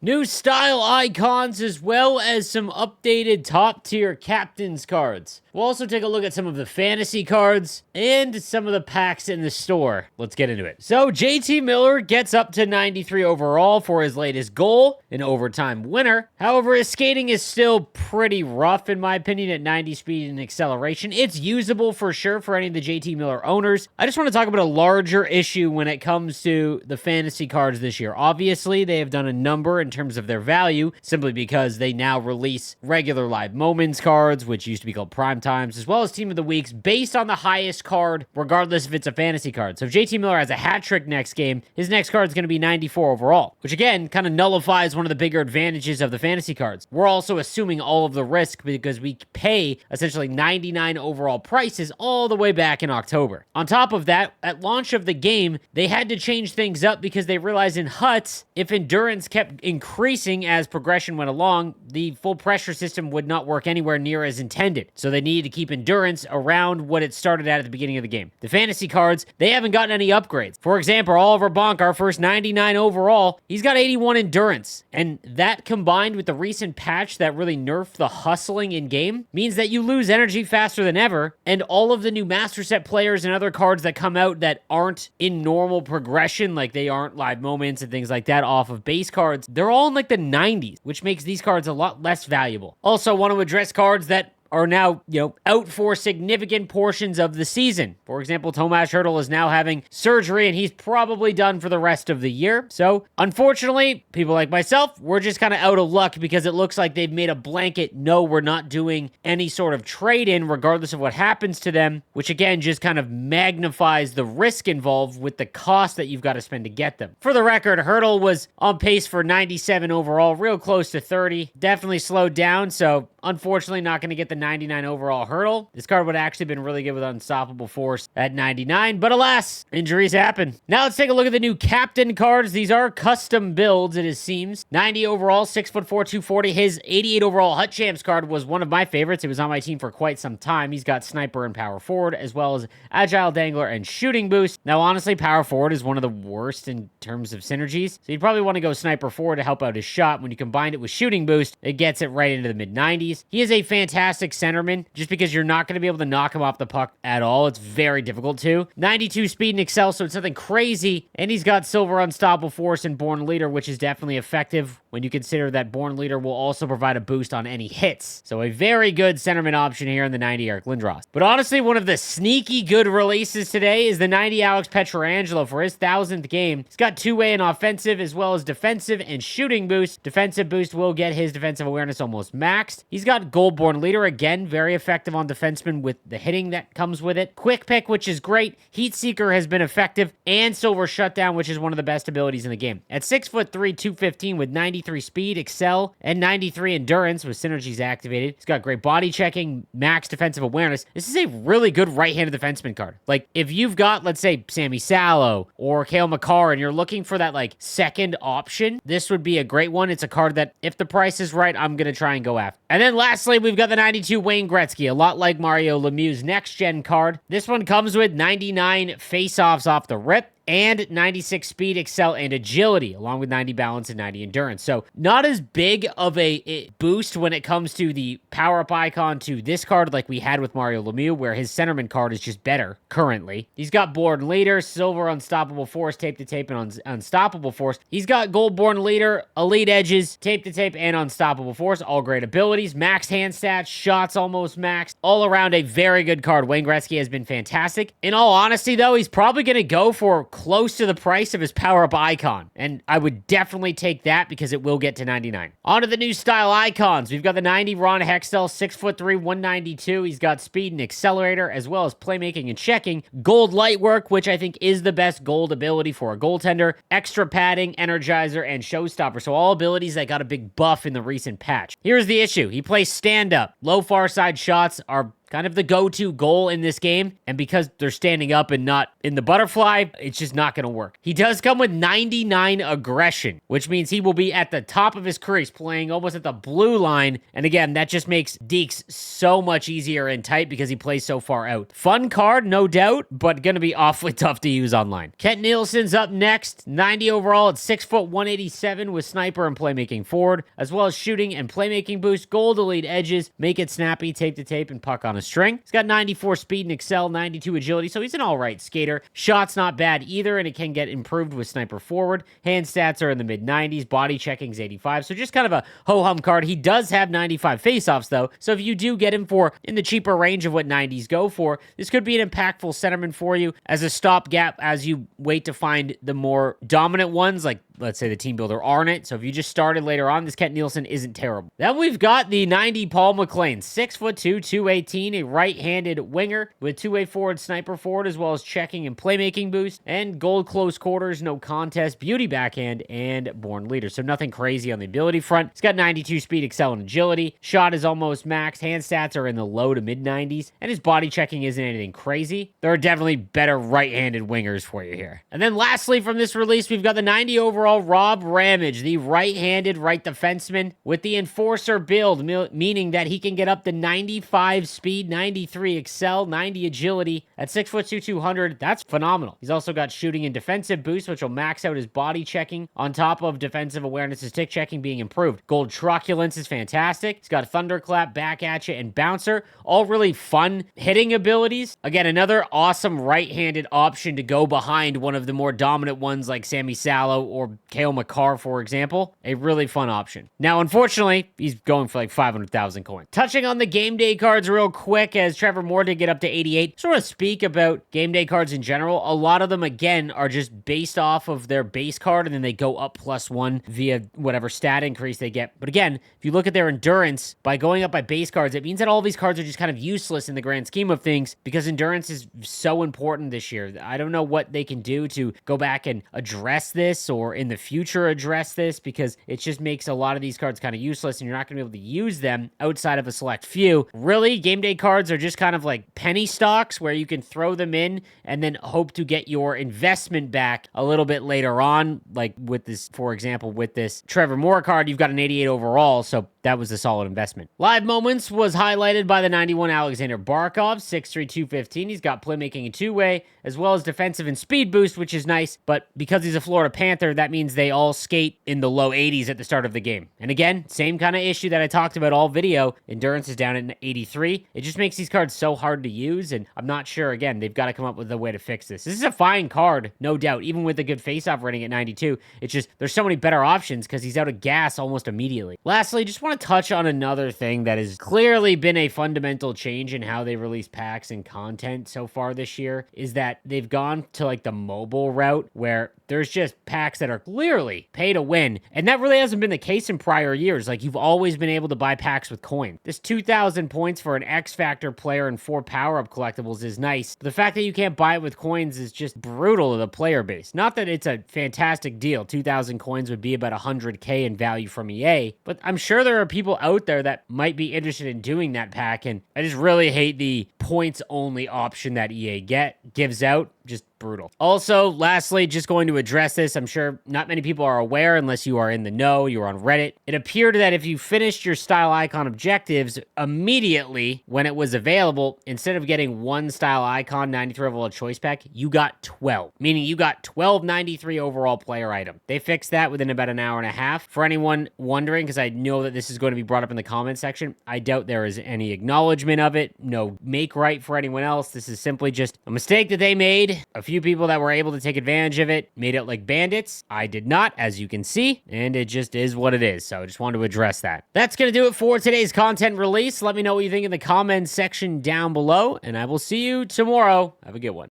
new style icons, as well as some updated top-tier captains cards. We'll also take a look at some of the fantasy cards and some of the packs in the store. Let's get into it. So JT Miller gets up to 93 overall for his latest goal, an overtime winner. However, his skating is still pretty rough in my opinion at 90 speed and acceleration. It's usable for sure for any of the JT Miller owners. I just want to talk about a larger issue when it comes to the fantasy cards this year. Obviously, they have done a number in terms of their value simply because they now release regular live moments cards, which used to be called prime times, as well as team of the weeks based on the highest card, regardless if it's a fantasy card. So if JT Miller has a hat trick next game, his next card is going to be 94 overall, which again kind of nullifies one of the bigger advantages of the fantasy cards. We're also assuming all of the risk because we pay essentially 99 overall prices all the way back in October. On top of that, at launch of the game, they had to change things up because they realized in HUTs, if endurance kept increasing as progression went along, the full pressure system would not work anywhere near as intended. So they needed to keep endurance around what it started at the beginning of the game. The fantasy cards, they haven't gotten any upgrades. For example, Oliver Bonk, our first 99 overall, he's got 81 endurance. And that combined with the recent patch that really nerfed the hustling in game means that you lose energy faster than ever. And all of the new Master Set players and other cards that come out that aren't in normal progression, like they aren't live moments and things like that off of base cards, they're all in like the 90s, which makes these cards a lot less valuable. Also want to address cards that are now, out for significant portions of the season. For example, Tomas Hertl is now having surgery and he's probably done for the rest of the year. So, unfortunately, people like myself, we're just kind of out of luck because it looks like they've made a blanket, no, we're not doing any sort of trade-in regardless of what happens to them, which again just kind of magnifies the risk involved with the cost that you've got to spend to get them. For the record, Hertl was on pace for 97 overall, real close to 30. Definitely slowed down, so unfortunately not going to get the 99 overall Hertl. This card would have actually been really good with Unstoppable Force at 99, but alas, injuries happen. Now let's take a look at the new captain cards. These are custom builds, it seems. 90 overall, 6'4", 240. His 88 overall Hut Champs card was one of my favorites. It was on my team for quite some time. He's got Sniper and Power Forward, as well as Agile Dangler and Shooting Boost. Now, honestly, Power Forward is one of the worst in terms of synergies, so you'd probably want to go Sniper Forward to help out his shot. When you combine it with Shooting Boost, it gets it right into the mid-90s. He is a fantastic centerman, just because you're not going to be able to knock him off the puck at all. It's very difficult to. 92 speed and excel, so it's nothing crazy. And he's got Silver Unstoppable Force and Born Leader, which is definitely effective when you consider that Born Leader will also provide a boost on any hits. So a very good centerman option here in the 90 Eric Lindros. But honestly, one of the sneaky good releases today is the 90 Alex Pietrangelo for his 1,000th game. He's got two-way and offensive as well as defensive and shooting boost. Defensive boost will get his defensive awareness almost maxed. He's got Gold Born Leader, again, very effective on defensemen with the hitting that comes with it. Quick Pick, which is great. Heat Seeker has been effective, and Silver Shutdown, which is one of the best abilities in the game. At 6'3", 215 with 93 speed, excel, and 93 endurance with synergies activated. He's got great body checking, max defensive awareness. This is a really good right-handed defenseman card. Like, if you've got, let's say, Sammy Salo or Cale Makar, and you're looking for that, second option, this would be a great one. It's a card that, if the price is right, I'm going to try and go after. And then lastly, we've got the 92 Wayne Gretzky, a lot like Mario Lemieux's next-gen card. This one comes with 99 face-offs off the rip, and 96 speed, excel, and agility, along with 90 balance and 90 endurance. So not as big of a boost when it comes to the power-up icon to this card like we had with Mario Lemieux, where his centerman card is just better currently. He's got Born Leader, Silver Unstoppable Force, Tape-to-Tape, and Unstoppable Force. He's got Gold Born Leader, Elite Edges, Tape-to-Tape, and Unstoppable Force, all great abilities. Max hand stats, shots almost maxed. All around a very good card. Wayne Gretzky has been fantastic. In all honesty, though, he's probably going to go for close to the price of his power-up icon. And I would definitely take that because it will get to 99. On to the new style icons. We've got the 90 Ron Hextall, 6'3", 192. He's got speed and accelerator, as well as playmaking and checking. Gold light work, which I think is the best gold ability for a goaltender. Extra padding, energizer, and showstopper. So all abilities that got a big buff in the recent patch. Here's the issue. He plays stand-up. Low far side shots are kind of the go-to goal in this game. And because they're standing up and not in the butterfly, it's just not going to work. He does come with 99 aggression, which means he will be at the top of his crease, playing almost at the blue line. And again, that just makes Deeks so much easier and tight because he plays so far out. Fun card, no doubt, but going to be awfully tough to use online. Kent Nielsen's up next, 90 overall at 6 foot 187 with sniper and playmaking forward, as well as shooting and playmaking boost, gold elite edges, make it snappy, tape to tape, and puck on a string. He's got 94 speed and excel, 92 agility, so he's an all right skater. Shot's not bad either, and it can get improved with sniper forward. Hand stats are in the mid-90s, body checking's 85, so just kind of a ho-hum card. He does have 95 faceoffs though, so if you do get him for in the cheaper range of what 90s go for, this could be an impactful centerman for you as a stopgap as you wait to find the more dominant ones, like let's say the team builder aren't it. So if you just started later on, this Kent Nielsen isn't terrible. Then we've got the 90 Paul McLean, 6'2", 218, a right-handed winger with two-way forward, sniper forward, as well as checking and playmaking boost, and gold close quarters, no contest, beauty backhand, and born leader. So nothing crazy on the ability front. He's got 92 speed, excel, and agility. Shot is almost max. Hand stats are in the low to mid-90s, and his body checking isn't anything crazy. There are definitely better right-handed wingers for you here. And then lastly from this release, we've got the 90 overall Rob Ramage, the right-handed right defenseman with the enforcer build, meaning that he can get up to 95 speed, 93 excel, 90 agility at 6'2", 200. That's phenomenal. He's also got shooting and defensive boost, which will max out his body checking on top of defensive awareness and stick checking being improved. Gold truculence is fantastic. He's got thunderclap, back at you, and bouncer, all really fun hitting abilities. Again, another awesome right-handed option to go behind one of the more dominant ones like Sammy Salo or Kale McCarr, for example. A really fun option. Now, unfortunately, he's going for like 500,000 coins. Touching on the game day cards real quick, as Trevor Moore did get up to 88. Just want to speak about game day cards in general. A lot of them, again, are just based off of their base card, and then they go up +1 via whatever stat increase they get. But again, if you look at their endurance, by going up by base cards, it means that all these cards are just kind of useless in the grand scheme of things because endurance is so important this year. I don't know what they can do to go back and address this or in the future address this, because it just makes a lot of these cards kind of useless and you're not going to be able to use them outside of a select few. Really, game day cards are just kind of like penny stocks where you can throw them in and then hope to get your investment back a little bit later on. Like with this, for example, with this Trevor Moore card, you've got an 88 overall, so that was a solid investment. Live moments was highlighted by the 91 Alexander Barkov, 6'3", 215. He's got playmaking and two-way, as well as defensive and speed boost, which is nice, but because he's a Florida Panther, that means they all skate in the low 80s at the start of the game. And again, same kind of issue that I talked about all video. Endurance is down at 83. It just makes these cards so hard to use, and I'm not sure, again, they've got to come up with a way to fix this. This is a fine card, no doubt, even with a good face-off rating at 92. It's just, there's so many better options because he's out of gas almost immediately. Lastly, just want to touch on another thing that has clearly been a fundamental change in how they release packs and content so far this year, is that they've gone to like the mobile route where there's just packs that are clearly pay to win. And that really hasn't been the case in prior years. Like, you've always been able to buy packs with coin. This 2,000 points for an X Factor player and 4 power-up collectibles is nice. The fact that you can't buy it with coins is just brutal to the player base. Not that it's a fantastic deal. 2,000 coins would be about 100K in value from EA, but I'm sure there are people out there that might be interested in doing that pack, and I just really hate the points-only option that EA gives out. Just brutal. Also, lastly, just going to address this. I'm sure not many people are aware unless you are in the know, you're on Reddit. It appeared that if you finished your style icon objectives immediately when it was available, instead of getting one style icon 93 overall choice pack, you got 12, meaning you got 12 93 overall player item. They fixed that within about an hour and a half. For anyone wondering, because I know that this is going to be brought up in the comment section, I doubt there is any acknowledgement of it. No make right for anyone else. This is simply just a mistake that they made. A few people that were able to take advantage of it made it like bandits. I did not, as you can see, and it just is what it is. So I just wanted to address that. That's going to do it for today's content release. Let me know what you think in the comments section down below, and I will see you tomorrow. Have a good one.